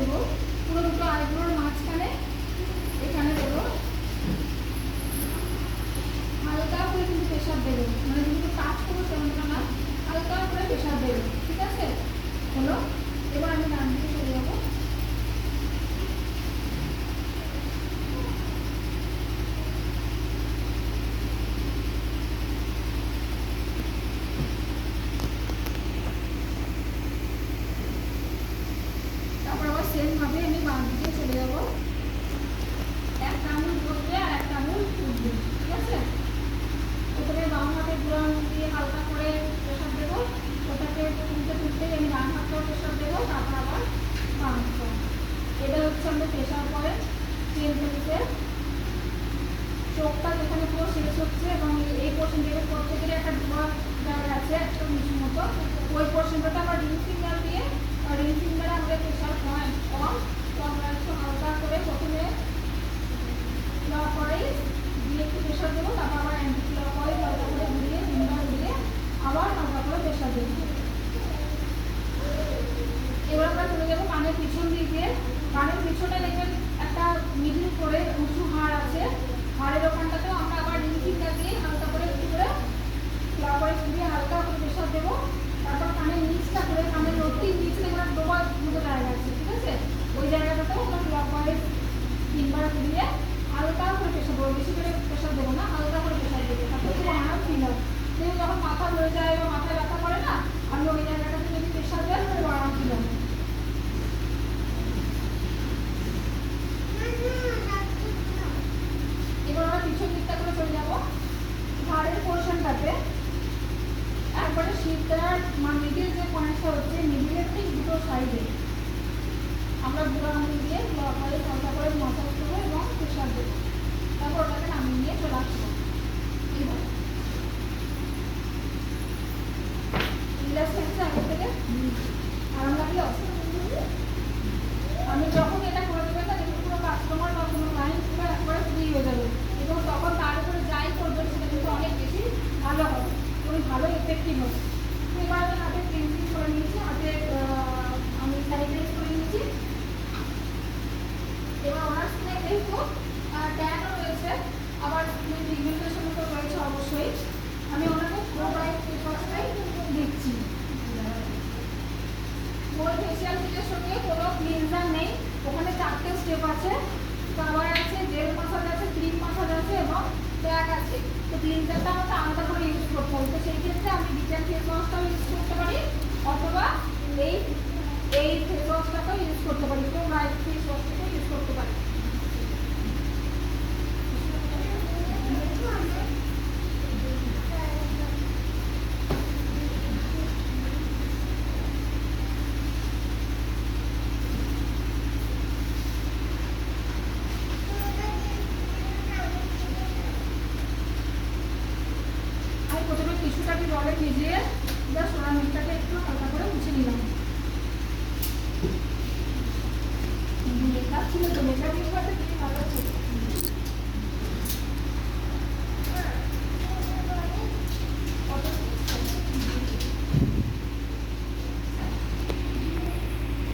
দেবো পুরো দুটো আইব্রোর মাঝখানে, এখানে দেবো হালকা করে কিন্তু প্রেশার দেবে, মানে কিন্তু টাচ করবো তেমনটা না, হালকা করে প্রেশার দেবে, ঠিক আছে? হলো, এবার আমি ডান দিকে চলে যাবো। তারপর আবার সেম ভাবে আমি বাম দিকে চলে যাবো, একটা আঙুল বসবে আর একটা আঙুল উঠবে, ঠিক আছে? প্রথমে বাম হাতে বুড়ো আঙুল দিয়ে হালকা করে প্রেশার দেবো, ওটাকে তুলতে তুলতেই আমি ডান হাতেও প্রেশার দেবো, তারপর আবার বাম হাতে। এটা হচ্ছে আমাদের প্রেশার করে চেন ফেলতে। চোখটা যেখানে পুরো শেষ হচ্ছে এবং এই পোর্শনটাকে করতে গেলে একটা ডোয়া জায়গা আছে একটা নিচুর মতো, ওই পোর্শনটাতে আমরা রিং ফিঙ্গার দিয়ে, রিং ফিঙ্গারে আমাদের প্রেশার পয়েন্ট কম, তো আমরা একটু হালকা করে প্রথমে ক্লকওয়াইজ দিয়ে একটু প্রেশার দেবো, তারপর আবার অ্যান্টি ক্লকওয়াইজ হালকা করে ঘুরিয়ে ফিঙ্গার ঘুরিয়ে আবার হালকা করে প্রেশার দেবো। এবার আমরা চলে যাবো কানের পিছন দিকে। কানের পিছনে দেখবেন একটা মিডিল করে উঁচু হাড় আছে, হাড়ের ওখানটাতেও আমরা আবার রিং ফিঙ্গার দিয়ে হালকা করে একটু করে ক্লকওয়াইজ ঘুরিয়ে হালকা করে প্রেশার দেবো। তারপর কানের নিচটা করে, কানের নটির নিচে একটা ডোবা মতো জায়গা আছে, ঠিক আছে? ওই জায়গাটাতেও আমরা ক্লকওয়াইজ তিনবার ঘুরিয়ে হালকা করে প্রেশার দেবো, বেশি করে প্রেশার দেবো না, হালকা করে প্রেশার দেবো, তারপর খুব আরাম ফিল হবে। কিন্তু যখন মাথা ধরে যায় বা মাথায় ব্যথা করে না, আমি ওই জায়গাটাতে যদি প্রেশার দেয় খুব আরাম ফিল হবে। এবার আমরা পিছন দিকটা করে চলে যাবো, ঘাড়ের পোর্শনটাতে একবারে শীতটার মানে মিডিল যে পয়েন্টটা হচ্ছে মিডিলের ঠিক দুটো সাইডে আমরা বুড়ো আঙুল দিয়ে ক্লকওয়াইজ হালকা করে মাসাজ করবো এবং প্রেশার দেবো, তারপর ওটাকে নামিয়ে নিয়ে চলে আসবো। এইভাবে রিল্যাক্স হচ্ছে আগে থেকে, আরাম লাগলো? আমি যখন এটা করে দেবেন না, দেখুন পুরো কাস্টমার বা কোনো ক্লায়েন্ট পুরো একবারে ফ্রি হয়ে যাবে, এবং তখন তার উপরে যাই করবেন সেটা কিন্তু অনেক বেশি ভালো হবে, খুবই ভালো এফেক্টিভ হবে। এবার আমি হাতে ক্লিনজিং করে নিয়েছি, হাতে আমি স্যানিটাইজ করে নিয়েছি। এবার ওনার স্কিনে যেহেতু ট্যানও রয়েছে, আবার স্কিনে পিগমেন্টেশনও তো রয়েছে অবশ্যই, আমি ওনাকে পুরো ব্রাইট ফেস ওয়াশটাই দিচ্ছি। ওর ফেসিয়াল কিটের সঙ্গে কোনো ক্লিনজার নেই, ওখানে 4টে স্টেপ আছে, কাভার আছে, জেল মাসাজ আছে, ক্রিম মাসাজ আছে এবং প্যাক আছে। তো ক্লিনজারটা আমাকে আলাদা করে ইউজ করতে হবে, তো সেই ক্ষেত্রে আমি বিটান ফেস ওয়াশটাও ইউজ করতে পারি, অথবা এই ফেস ওয়াশটাকেও ইউজ করতে পারি, তো ব্রাইট ফেস ওয়াশটাকেও ইউজ করতে পারি। প্রথমে টিস্যুটাকে জলে ভিজিয়ে জাস্ট ওনার মুখটাকে একটু হালকা করে মুছে নিলাম। মেকআপ ছিল তো মেকআপ ইউজ করতে